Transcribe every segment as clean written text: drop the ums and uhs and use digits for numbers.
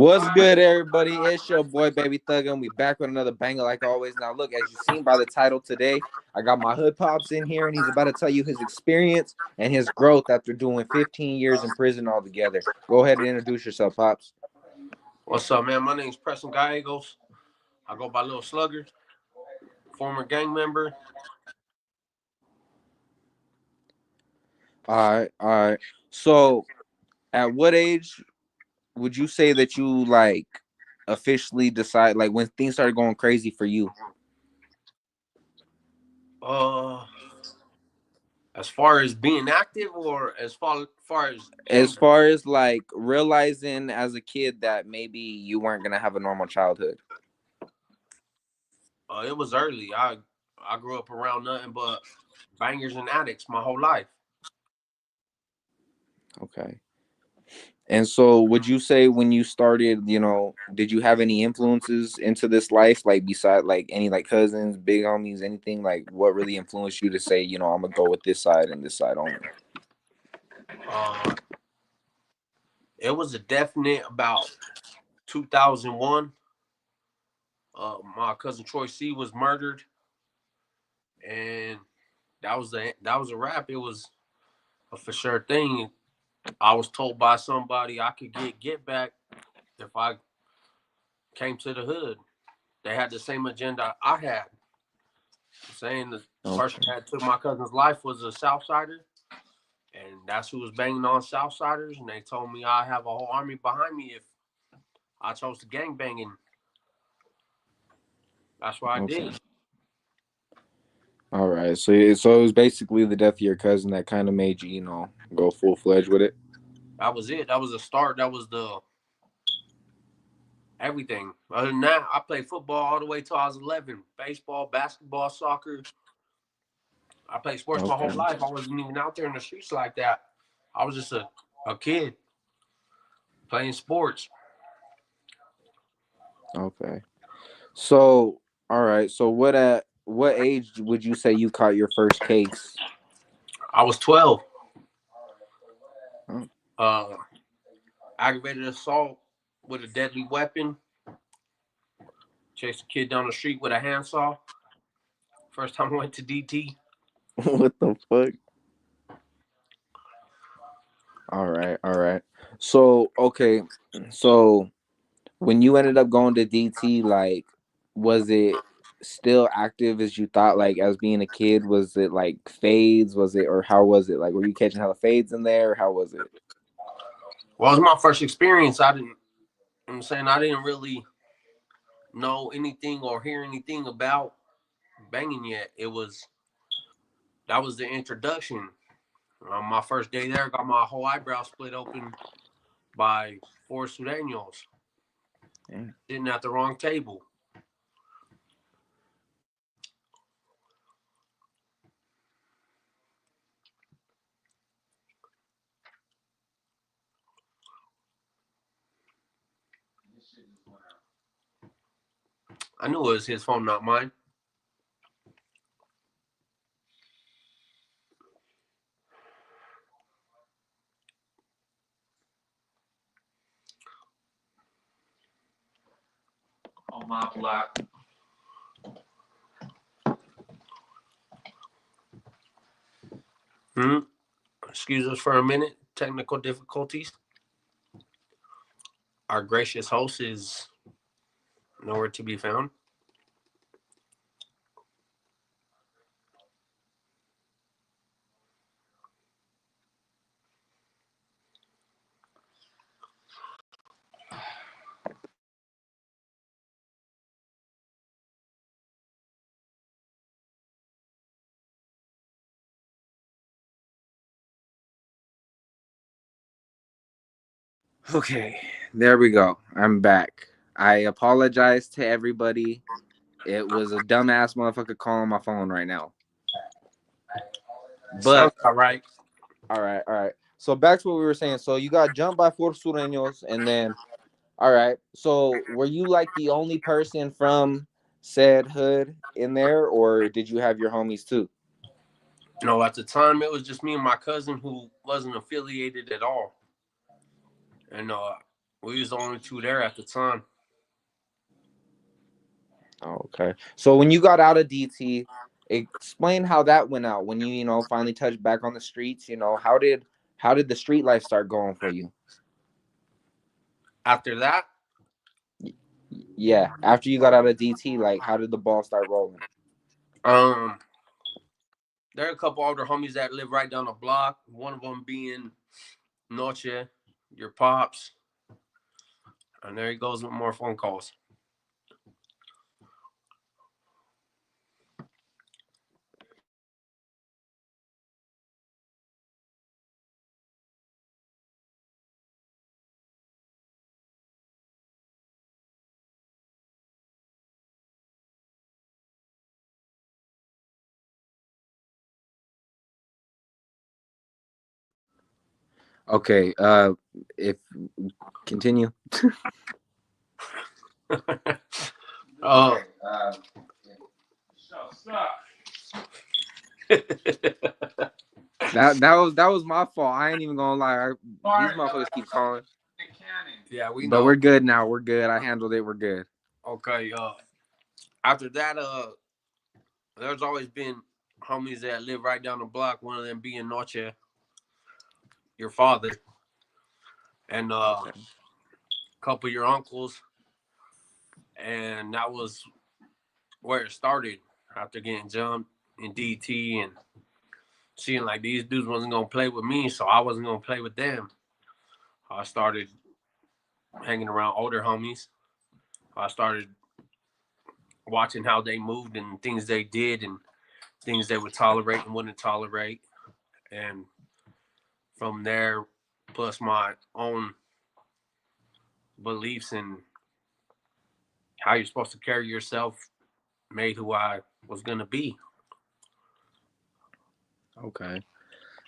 What's good, everybody? It's your boy, Baby Thug, and we back with another banger like always. Now, look, as you've seen by the title today, I got my hood pops in here, and he's about to tell you his experience and his growth after doing 15 years in prison altogether. Go ahead and introduce yourself, pops. What's up, man? My name's Preston Gallegos. I go by Little Slugger, former gang member. All right. So, at what age would you say that you officially decide, when things started going crazy for you? As far as being active, or as far as far as realizing as a kid that maybe you weren't gonna have a normal childhood? It was early. I grew up around nothing but bangers and addicts my whole life. Okay. And so would you say when you started, did you have any influences into this life, beside any cousins, big homies, anything? What really influenced you to say, I'm gonna go with this side and this side only? It was a definite about 2001. My cousin Troy C was murdered, and that was a wrap. It was a for sure thing. I was told by somebody I could get back if I came to the hood. They had the same agenda I had. Saying the person that took my cousin's life was a Southsider, and that's who was banging on Southsiders. And they told me I have a whole army behind me if I chose to gang banging. That's what I did. All right, so it was basically the death of your cousin that kind of made you, go full-fledged with it. That was it. That was the start. That was the everything. Other than that, I played football all the way till I was 11. Baseball, basketball, soccer. I played sports my whole life. I wasn't even out there in the streets like that. I was just a kid playing sports. Okay. So, all right. So what age would you say you caught your first case? I was 12. Aggravated assault with a deadly weapon. Chased a kid down the street with a handsaw. First time I went to DT. What the fuck? All right. So, okay. So, when you ended up going to DT, was it still active as you thought? As being a kid, was it fades? Was it, or how was it? Were you catching hella fades in there? Or how was it? Well, it was my first experience. I didn't really know anything or hear anything about banging yet. That was the introduction. My first day there, got my whole eyebrow split open by 4 Sudanos. Sitting at the wrong table. I knew it was his phone, not mine. On my block. Excuse us for a minute. Technical difficulties. Our gracious host is nowhere to be found. Okay, there we go. I'm back. I apologize to everybody. It was a dumbass motherfucker calling my phone right now. But all right. All right. So back to what we were saying. So you got jumped by 4 sureños, and then, all right. So were you the only person from said hood in there, or did you have your homies too? No, at the time it was just me and my cousin who wasn't affiliated at all. And We was the only two there at the time. Okay. So when you got out of DT, explain how that went out when you know finally touched back on the streets. You know how did the street life start going for you? After that, Yeah, after you got out of DT, like how did the ball start rolling? um, there are a couple older homies that live right down the block. One of them being Noche, your pops, and there he goes with more phone calls. Okay. If continue. Oh, That was my fault. I ain't even gonna lie. These motherfuckers keep calling, yeah, we but we're know. good now. We're good. I handled it. We're good. Okay. After that, there's always been homies that live right down the block. One of them being Noche, your father, and a Okay. couple of your uncles, and that was where it started. After getting jumped in DT and seeing like these dudes wasn't gonna play with me, so I wasn't gonna play with them. I started hanging around older homies. I started watching how they moved and things they did and things they would tolerate and wouldn't tolerate. And from there, plus my own beliefs and how you're supposed to carry yourself made who I was going to be. Okay.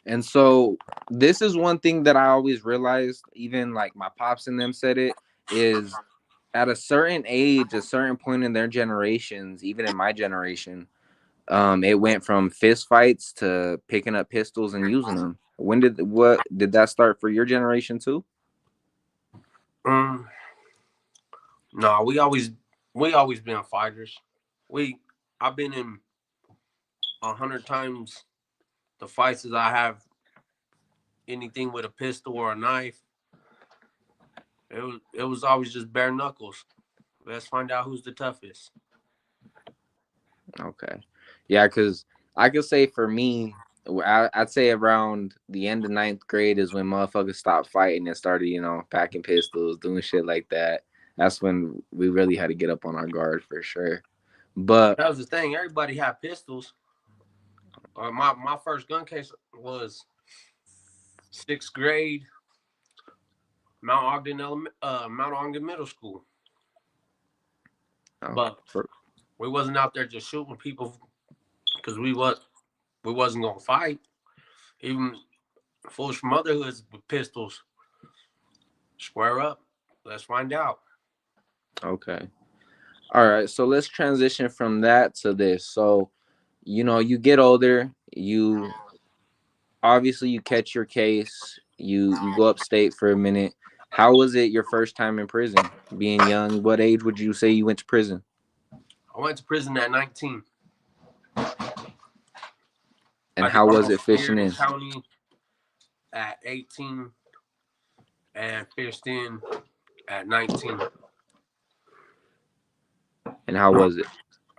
And so this is one thing that I always realized, even like my pops and them said it, is at a certain age, a certain point in their generations, even in my generation, it went from fist fights to picking up pistols and using them. What did that start for your generation too? Um, no, we always been fighters. We I've been in 100 times the fights as I have anything with a pistol or a knife. It was always just bare knuckles. Let's find out who's the toughest. Okay. Yeah, because I could say for me, I'd say around the end of ninth grade is when motherfuckers stopped fighting and started, packing pistols, doing shit like that. That's when we really had to get up on our guard for sure. But That was the thing. Everybody had pistols. My first gun case was 6th grade, Mount Ogden Middle School. oh, But we wasn't out there just shooting people because we wasn't gonna fight. Even fools from other hoods with pistols. Square up. Let's find out. okay. All right. So let's transition from that to this. So, you get older, you obviously you catch your case, you go upstate for a minute. How was it your first time in prison? Being young, what age would you say you went to prison? I went to prison at 19. And I did how was it almost a year fishing in in? county at 18 and fished in at 19. And how was it?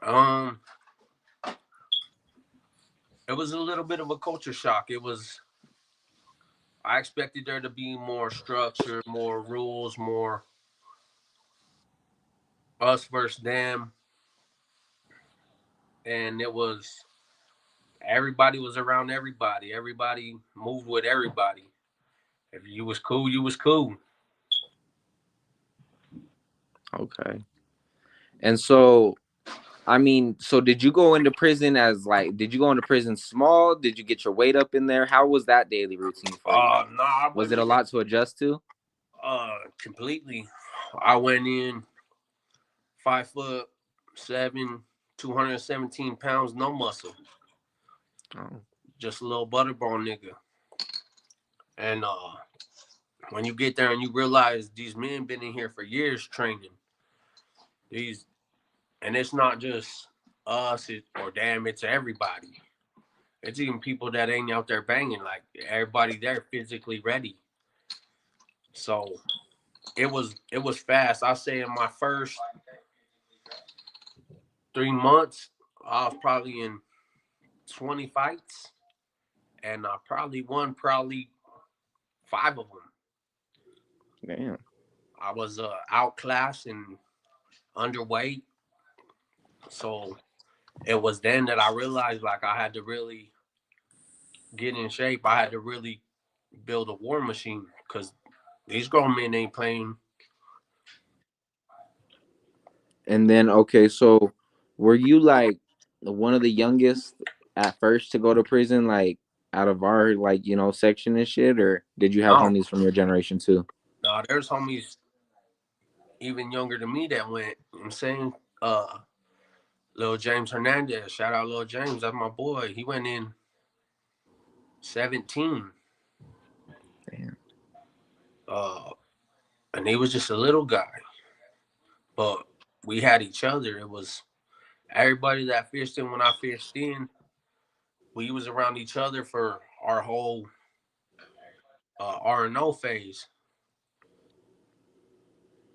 Um, it was a little bit of a culture shock. I expected there to be more structure, more rules, more us versus them, and it was everybody was around everybody. Everybody moved with everybody. If you was cool, you was cool. Okay. And so, I mean, so did you go into prison as like, did you go into prison small? Did you get your weight up in there? How was that daily routine for you? No, I Was went it a in lot to adjust to? completely. I went in 5'7", 217 pounds, no muscle, Oh, just a little butterball nigga. And when you get there and you realize these men been in here for years training these, and it's not just us or damn, it's everybody. It's even people that ain't out there banging. Like everybody there physically ready. So it was fast. I say in my first 3 months, I was probably in 20 fights, and I probably won probably five of them. Damn. I was outclassed and underweight, so it was then that I realized like I had to really get in shape. I had to really build a war machine because these grown men ain't playing. And then okay, so were you like one of the youngest at first to go to prison, like out of our like section and shit, or did you have No, homies from your generation too? no, there's homies even younger than me that went. I'm saying, uh, Lil James Hernandez, shout out Lil James, that's my boy. He went in 17, Damn. uh, and he was just a little guy, but we had each other. It was everybody that fished in when I fished in. We was around each other for our whole R&O phase.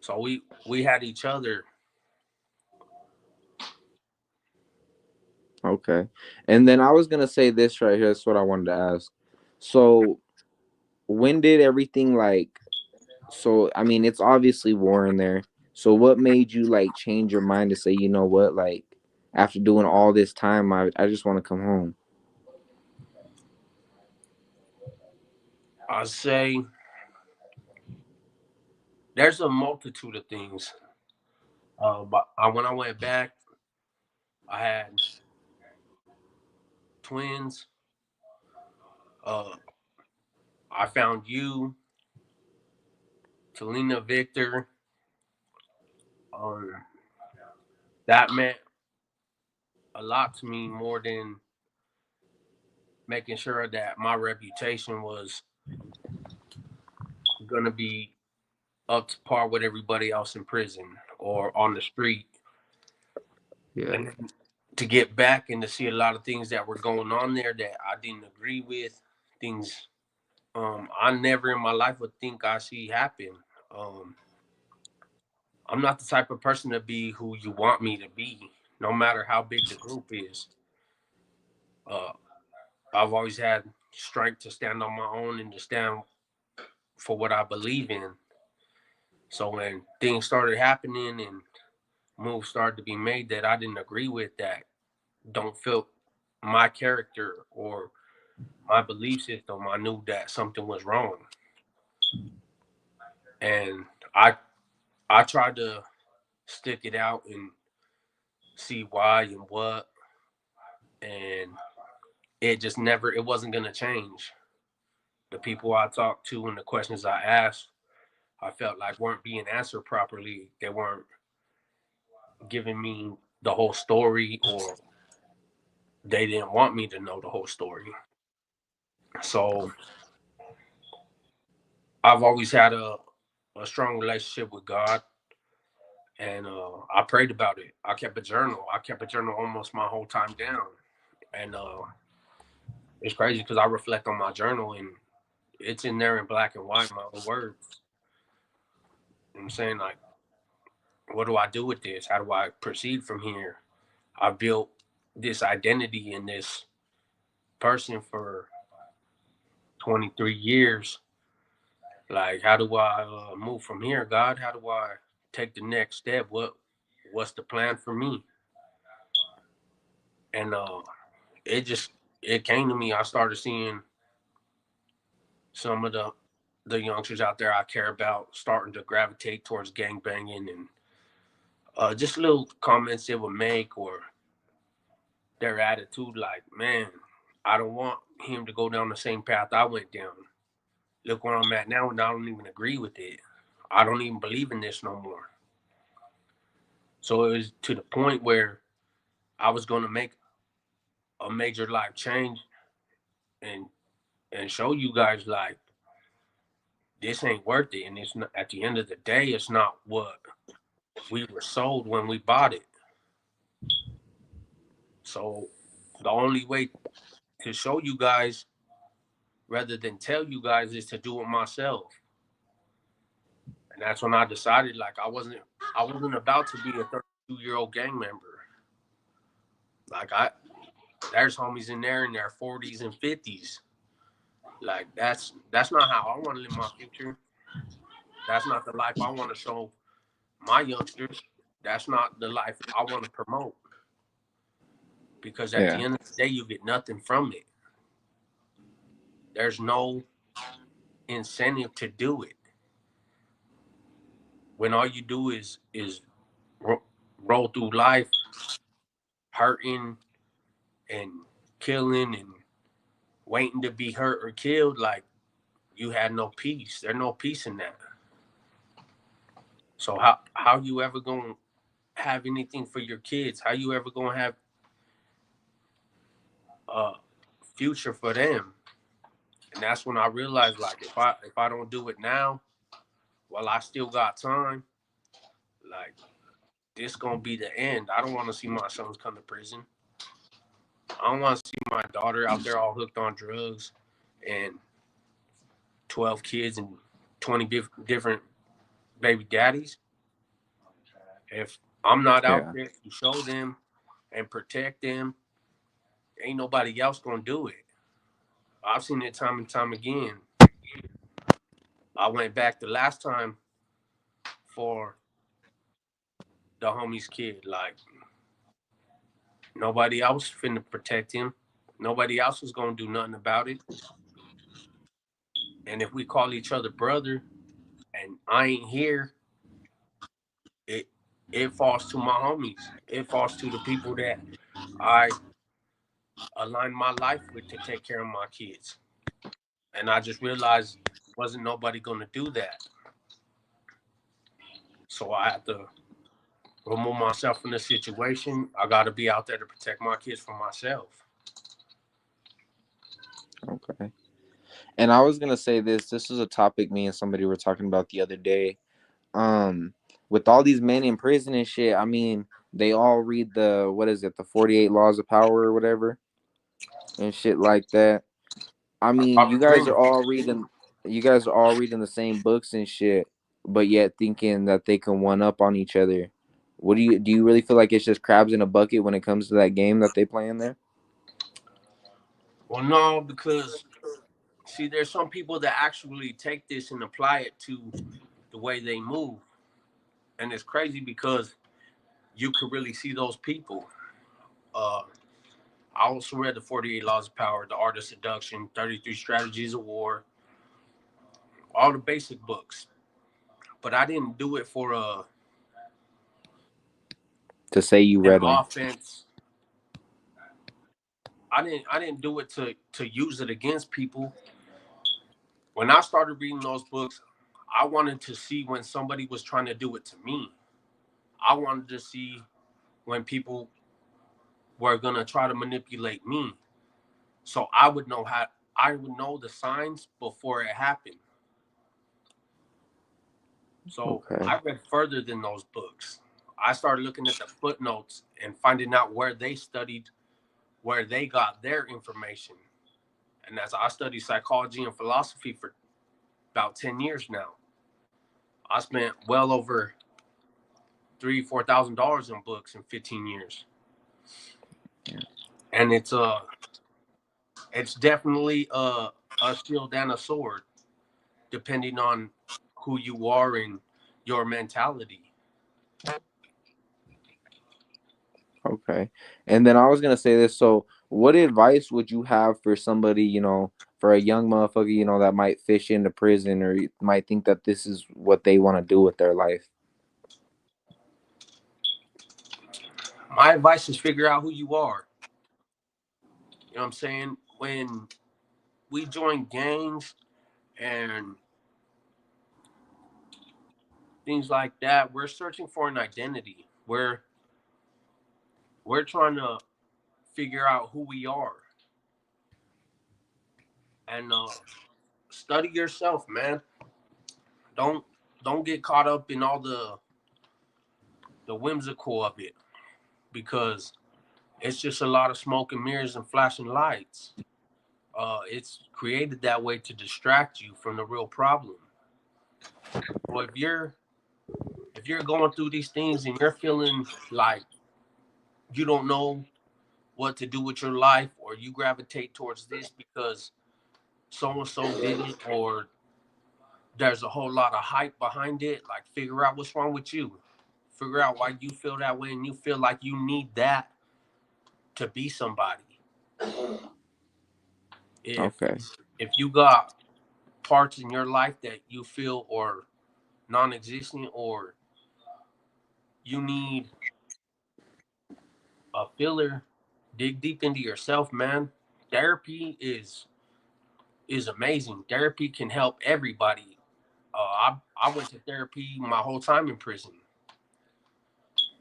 So we had each other. Okay. And then I was gonna say this right here. That's what I wanted to ask. So when did everything like? So I mean, it's obviously war in there. So what made you like change your mind to say, you know what, like after doing all this time, I just want to come home. I say there's a multitude of things. But when I went back, I had twins. Uh, I found you, Talina Victor. Um, that meant a lot to me more than making sure that my reputation was gonna be up to par with everybody else in prison or on the street. Yeah. And then to get back and to see a lot of things that were going on there that I didn't agree with, things I never in my life would think I see happen. Um, I'm not the type of person to be who you want me to be, no matter how big the group is. Uh, I've always had strength to stand on my own and to stand for what I believe in. So when things started happening and moves started to be made that I didn't agree with, that don't fit my character or my belief system, I knew that something was wrong. And I tried to stick it out and see why and what, and it wasn't gonna change. The people I talked to and the questions I asked, I felt like weren't being answered properly. They weren't giving me the whole story, or they didn't want me to know the whole story. So I've always had a strong relationship with God, and I prayed about it. I kept a journal. I kept a journal almost my whole time down, and it's crazy because I reflect on my journal and it's in there in black and white, my own words. I'm saying like, what do I do with this? How do I proceed from here? I built this identity in this person for 23 years. Like, how do I move from here, God? How do I take the next step? What's the plan for me? And it just it came to me. I started seeing some of the youngsters out there I care about starting to gravitate towards gang banging and just little comments they would make or their attitude. Like, man, I don't want him to go down the same path I went down. Look where I'm at now, and I don't even agree with it. I don't even believe in this no more. So it was to the point where I was going to make a major life change and and show you guys like this ain't worth it. And it's not, at the end of the day, it's not what we were sold when we bought it. So the only way to show you guys rather than tell you guys is to do it myself. And that's when I decided like I wasn't about to be a 32-year-old gang member. Like there's homies in there in their 40s and 50s. Like that's not how I want to live my future. That's not the life I want to show my youngsters. That's not the life I want to promote. Because at the Yeah. end of the day, you get nothing from it. There's no incentive to do it when all you do is roll through life hurting and killing and waiting to be hurt or killed. Like you had no peace. There's no peace in that. So how you ever gonna have anything for your kids? How you ever gonna have a future for them? And that's when I realized like if I don't do it now while I still got time, like this gonna be the end. I don't want to see my sons come to prison. I don't want to see my daughter out there all hooked on drugs and 12 kids and 20 different baby daddies. If I'm not out Yeah. there to show them and protect them, ain't nobody else gonna do it. I've seen it time and time again. I went back the last time for the homie's kid. Like nobody else finna protect him. Nobody else was gonna do nothing about it. And if we call each other brother and I ain't here, it it falls to my homies. It falls to the people that I align my life with to take care of my kids. And I just realized wasn't nobody gonna do that. So I had to remove myself from the situation. I gotta be out there to protect my kids from myself. Okay. And I was gonna say this. This is a topic me and somebody were talking about the other day. With all these men in prison and shit, I mean, they all read the what is it, the 48 Laws of Power or whatever, and shit like that. I mean, I agree. you guys are all reading the same books and shit, but yet thinking that they can one up on each other. What do you really feel like it's just crabs in a bucket when it comes to that game that they play in there? Well, no, because see, there's some people that actually take this and apply it to the way they move, and it's crazy because you could really see those people. Uh, I also read the 48 Laws of Power, The Art of Seduction, 33 Strategies of War, all the basic books. But I didn't do it for To say you an read them. offense. I didn't do it to use it against people. When I started reading those books, I wanted to see when somebody was trying to do it to me. I wanted to see when people were gonna try to manipulate me. So I would know the signs before it happened. So Okay. I read further than those books. I started looking at the footnotes and finding out where they studied, where they got their information. And as I studied psychology and philosophy for about 10 years now, I spent well over $3,000-4,000 in books in 15 years. Yeah. And it's definitely a shield and a sword, depending on who you are and your mentality. Okay. And then I was gonna say this. So, what advice would you have for somebody, for a young motherfucker, that might fish into prison or might think that this is what they want to do with their life? My advice is figure out who you are. You know what I'm saying? When we join gangs and things like that, we're searching for an identity. We're trying to figure out who we are and study yourself, man. Don't don't get caught up in all the whimsical of it, because it's just a lot of smoke and mirrors and flashing lights. It's created that way to distract you from the real problem. So if you're going through these things and you're feeling like you don't know what to do with your life, or you gravitate towards this because so and so did it, or there's a whole lot of hype behind it, like, figure out what's wrong with you. Figure out why you feel that way and you feel like you need that to be somebody. If Okay. if you got parts in your life that you feel or non-existent, or you need a filler, dig deep into yourself, man. Therapy is amazing. Therapy can help everybody. I went to therapy my whole time in prison.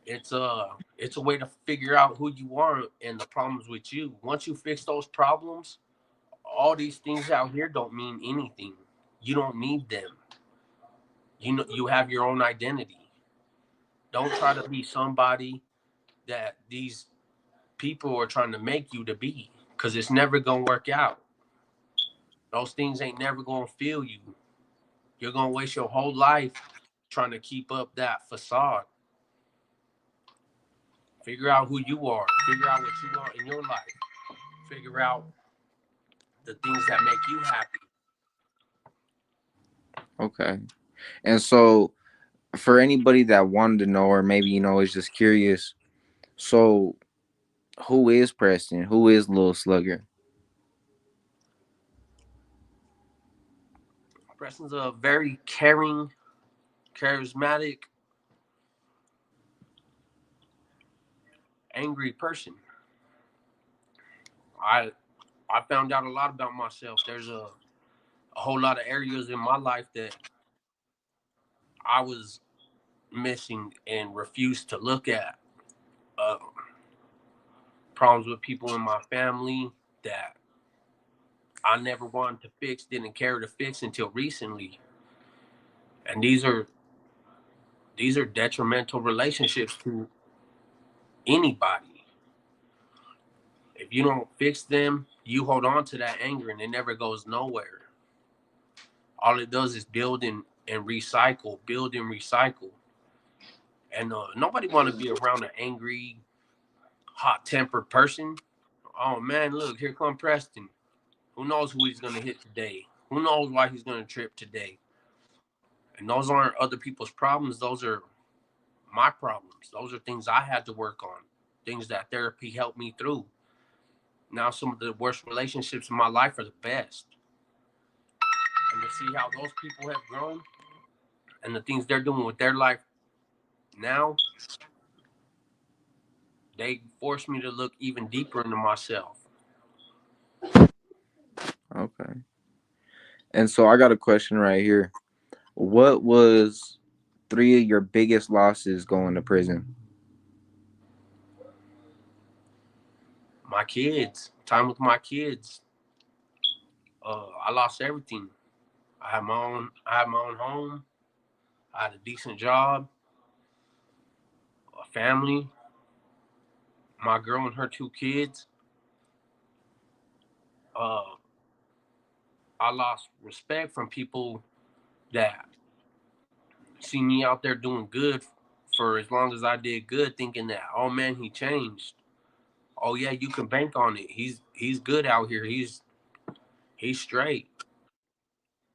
It's a way to figure out who you are and the problems with you. Once you fix those problems, all these things out here don't mean anything. You don't need them. You know, you have your own identity. Don't try to be somebody that these people are trying to make you to be, because it's never gonna work out. Those things ain't never gonna feel you. You're gonna waste your whole life trying to keep up that facade. Figure out who you are. Figure out what you want in your life. Figure out the things that make you happy. Okay. And so, for anybody that wanted to know, or maybe is just curious, so who is Preston? Who is Lil Slugger? Preston's a very caring, charismatic, angry person. I I found out a lot about myself. There's a whole lot of areas in my life that I was missing and refused to look at. Uh, Problems with people in my family that I never wanted to fix, didn't care to fix until recently. And these are detrimental relationships to anybody. If you don't fix them, you hold on to that anger and it never goes nowhere. All it does is build and recycle, build and recycle. And nobody want to be around an angry, hot-tempered person. Oh man, look, here come Preston. Who knows who he's gonna hit today? Who knows why he's gonna trip today? And those aren't other people's problems. Those are my problems. Those are things I had to work on. Things that therapy helped me through. Now some of the worst relationships in my life are the best. And to see how those people have grown and the things they're doing with their life now, they forced me to look even deeper into myself. Okay. And so I got a question right here. What was three of your biggest losses going to prison? My kids, time with my kids. I lost everything. I had my own home. I had a decent job, a family, my girl and her two kids. Uh, I lost respect from people that see me out there doing good for as long as I did good, thinking that, oh man, he changed. Oh yeah, you can bank on it. He's good out here. He's straight.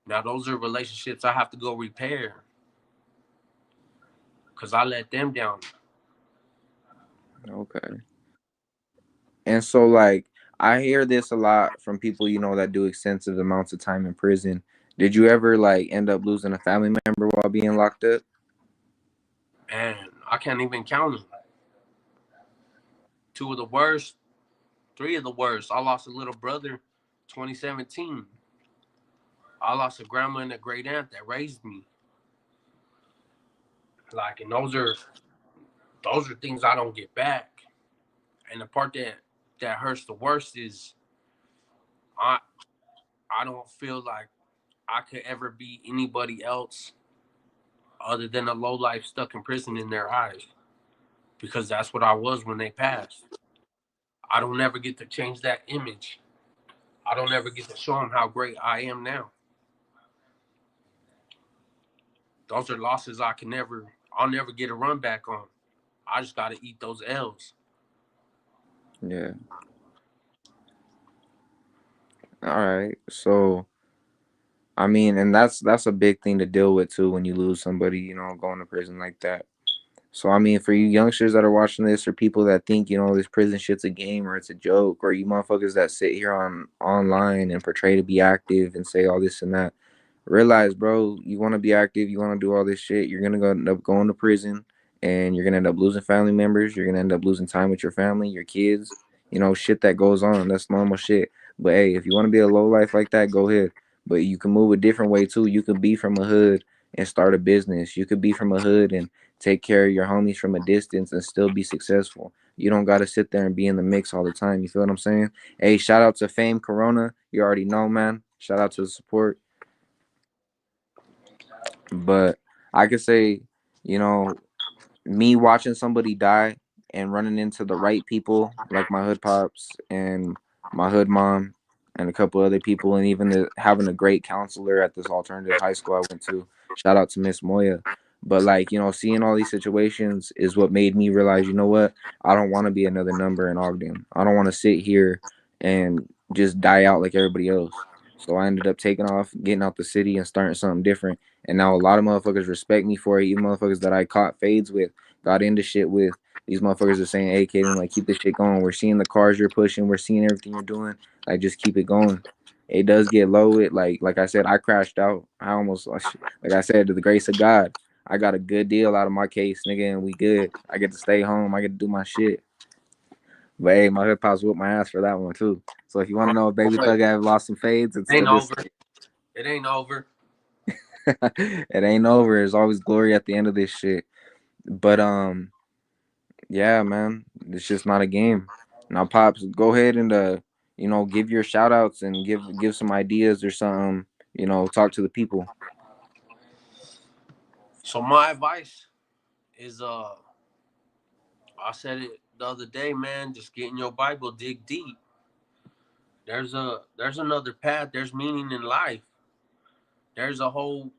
Now those are relationships I have to go repair because I let them down. Okay. And so, like, I hear this a lot from people, that do extensive amounts of time in prison. Did you ever like end up losing a family member while being locked up? And I can't even count them. Two of the worst, three of the worst. I lost a little brother, 2017. I lost a grandma and a great aunt that raised me. Like, and those are things I don't get back. And the part that hurts the worst is I I don't feel like I could ever be anybody else other than a low life stuck in prison in their eyes, because that's what I was when they passed. I don't ever get to change that image. I don't ever get to show them how great I am now. Those are losses I'll never get a run back on. I just got to eat those L's. Yeah. All right. So I mean, and that's a big thing to deal with too when you lose somebody, going to prison like that. So I mean, for you youngsters that are watching this, or people that think this prison shit's a game or it's a joke, or you motherfuckers that sit here on online and portray to be active and say all this and that, realize, bro, you want to be active, you want to do all this shit, you're gonna end up going to prison, and you're gonna end up losing family members. You're gonna end up losing time with your family, your kids. Shit that goes on. That's normal shit. But hey, if you want to be a low life like that, go ahead. But you can move a different way too. You could be from a hood and start a business. You could be from a hood and take care of your homies from a distance and still be successful. You don't got to sit there and be in the mix all the time. You feel what I'm saying? Hey, shout out to Fame Corona. You already know, man. Shout out to the support. But I could say, you know, me watching somebody die and running into the right people, like my hood pops and my hood mom and a couple other people, and even having a great counselor at this alternative high school I went to. Shout out to Miss Moya. But like, seeing all these situations is what made me realize, you know what? I don't want to be another number in Ogden. I don't want to sit here and just die out like everybody else. So I ended up taking off, getting out the city and starting something different. And now a lot of motherfuckers respect me for it, even motherfuckers that I caught fades with, got into shit with. These motherfuckers are saying, "Hey, Kaden, like keep this shit going. We're seeing the cars you're pushing. We're seeing everything you're doing. Like just keep it going." It does get low. It like I said, I crashed out. I almost like I said, to the grace of God, I got a good deal out of my case, nigga, and we good. I get to stay home. I get to do my shit. But hey, my hip hop's whooped my ass for that one too. So if you want to know if Baby But Thug have lost some fades, it it's to ain't this. over. It ain't over. It ain't over. There's always glory at the end of this shit. But yeah, man, it's just not a game. Now, pops, go ahead and give your shout outs and give some ideas or something. Talk to the people. So my advice is, I said it the other day, man. Just get in your Bible, dig deep. There's another path. There's meaning in life. There's a whole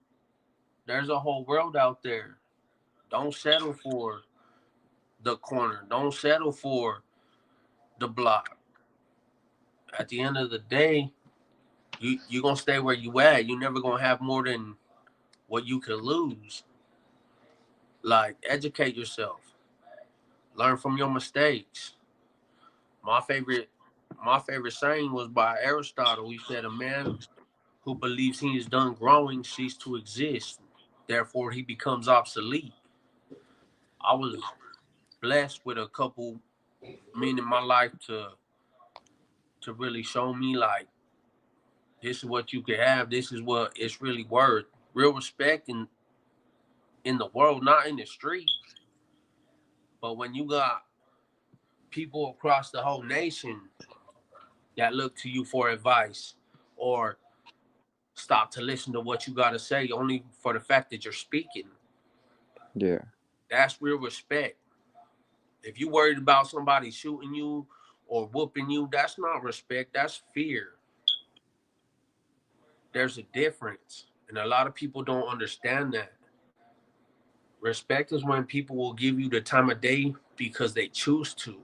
there's a whole world out there. Don't settle for the corner. Don't settle for the block. At the end of the day, you gonna stay where you at. You never gonna have more than what you could lose. Like educate yourself. Learn from your mistakes. My favorite my favorite saying was by Aristotle. He said a man who believes he is done growing cease to exist. Therefore he becomes obsolete. I was blessed with a couple men in my life to really show me like this is what you can have, this is what it's really worth. Real respect in the world, not in the street, but when you got people across the whole nation that look to you for advice or stop to listen to what you got to say only for the fact that you're speaking. Yeah, That's real respect. If you worried about somebody shooting you or whooping you, that's not respect, that's fear. There's a difference. And a lot of people don't understand that. Respect is when people will give you the time of day because they choose to. You know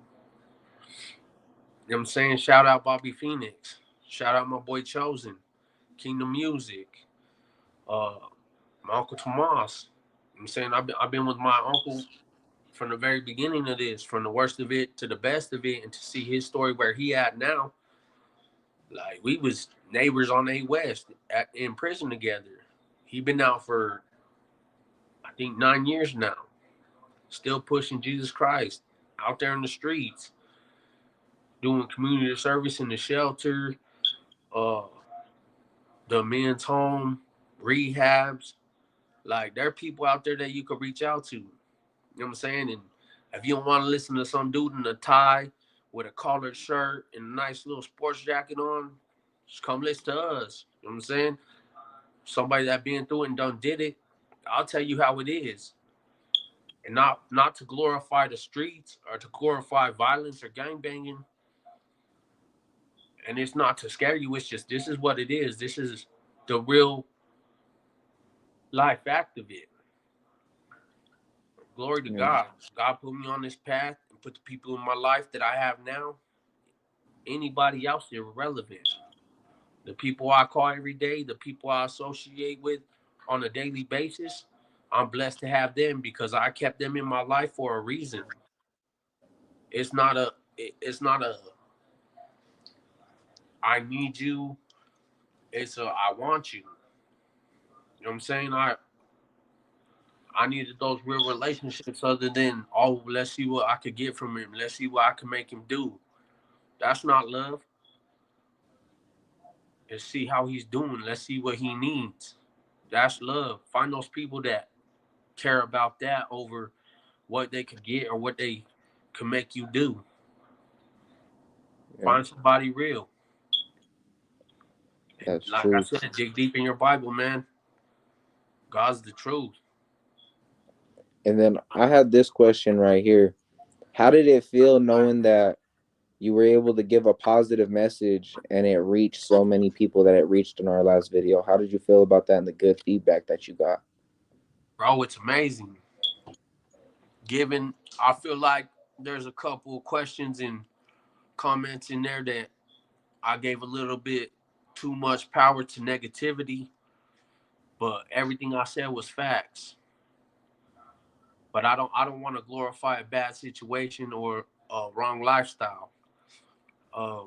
what I'm saying? Shout out Bobby Phoenix. Shout out my boy Chosen. Kingdom Music. Uh, my Uncle Tomas. You know what I'm saying? I've been with my uncle from the very beginning of this, from the worst of it to the best of it, and to see his story where he at now. Like we was neighbors on A West in prison together. He been out for I think 9 years now, still pushing Jesus Christ out there in the streets, doing community service in the shelter, uh, the men's home, rehabs. Like there are people out there that you could reach out to. You know what I'm saying? And if you don't want to listen to some dude in a tie with a collared shirt and a nice little sports jacket on, just come listen to us. You know what I'm saying? Somebody that been through it and done did it. I'll tell you how it is, and not to glorify the streets or to glorify violence or gangbanging, and it's not to scare you. It's just this is what it is. This is the real life fact of it. Glory to Yeah. God. God put me on this path and put the people in my life that I have now. Anybody else irrelevant. The people I call every day, the people I associate with on a daily basis, I'm blessed to have them because I kept them in my life for a reason. It's not a I need you. It's a I want you. You know what I'm saying? I needed those real relationships other than, oh, let's see what I could get from him. Let's see what I can make him do. That's not love. Let's see how he's doing. Let's see what he needs. That's love. Find those people that care about that over what they could get or what they can make you do. Yeah. Find somebody real. And That's like I true. said, dig deep in your Bible, man. God's the truth. And then I had this question right here. How did it feel knowing that you were able to give a positive message and it reached so many people that it reached in our last video? How did you feel about that and the good feedback that you got? Bro, it's amazing. Given, I feel like there's a couple questions and comments in there that I gave a little bit too much power to negativity, but everything I said was facts. But I don't want to glorify a bad situation or a wrong lifestyle. Uh,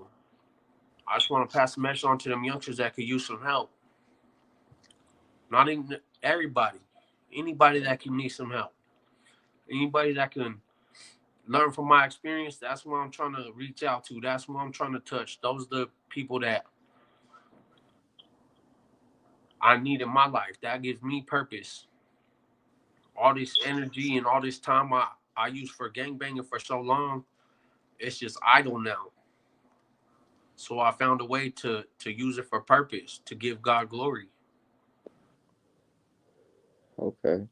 I just want to pass a message on to them youngsters that could use some help. Not even everybody, anybody that can need some help, anybody that can learn from my experience. That's what I'm trying to reach out to. That's what I'm trying to touch. Those are the people that I need in my life. That gives me purpose. All this energy and all this time I used for gangbanging for so long, it's just idle now. So I found a way to use it for purpose, to give God glory. Okay.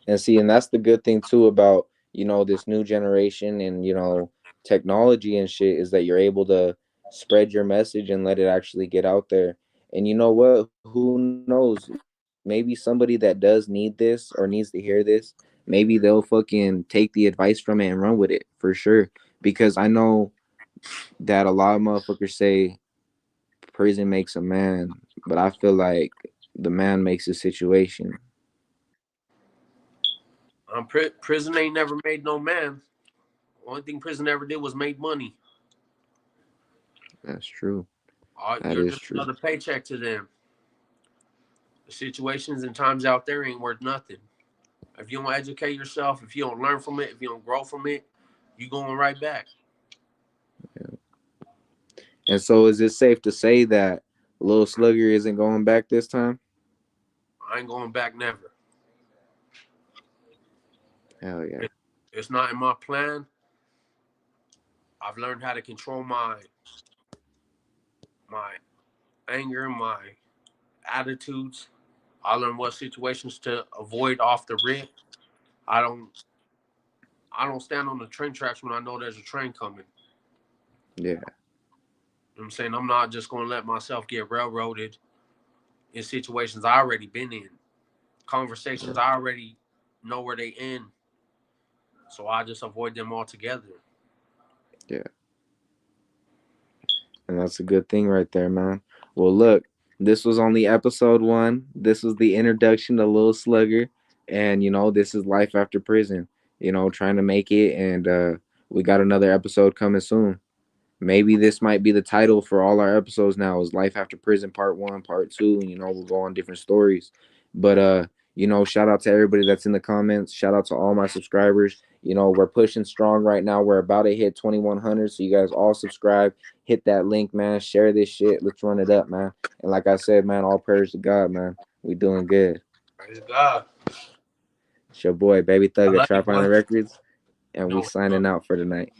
And see, and that's the good thing too about, this new generation and, technology and shit is that you're able to spread your message and let it actually get out there. And you know what? Who knows? Maybe somebody that does need this or needs to hear this, maybe they'll fucking take the advice from it and run with it for sure. Because I know that a lot of motherfuckers say prison makes a man, but I feel like the man makes a situation. Prison ain't never made no man. Only thing prison ever did was made money. That's true. That You're is just true. another paycheck to them. The situations and times out there ain't worth nothing. If you don't educate yourself, if you don't learn from it, if you don't grow from it, you going right back. Yeah. And so, is it safe to say that Little Slugger isn't going back this time? I ain't going back never. Hell yeah. It, it's not in my plan. I've learned how to control my anger, my attitudes. I learned what situations to avoid off the rip. I don't I don't stand on the train tracks when I know there's a train coming. Yeah. You know what I'm saying? I'm not just gonna let myself get railroaded in situations I already been in. Conversations I already know where they end. So I just avoid them altogether. Yeah. And that's a good thing right there, man. Well, look, this was only episode one. This was the introduction to Little Slugger. And, this is life after prison, trying to make it. And we got another episode coming soon. Maybe this might be the title for all our episodes now is Life After Prison Part 1, Part 2, and we'll go on different stories. But shout out to everybody that's in the comments. Shout out to all my subscribers. We're pushing strong right now. We're about to hit 2100, so you guys all subscribe, hit that link, man. Share this shit. Let's run it up, man. And like I said, man, all prayers to God, man. We doing good. Praise God. It's your boy, Baby I Thug at love you, Trap boy. Island Records, and we No, signing out for tonight.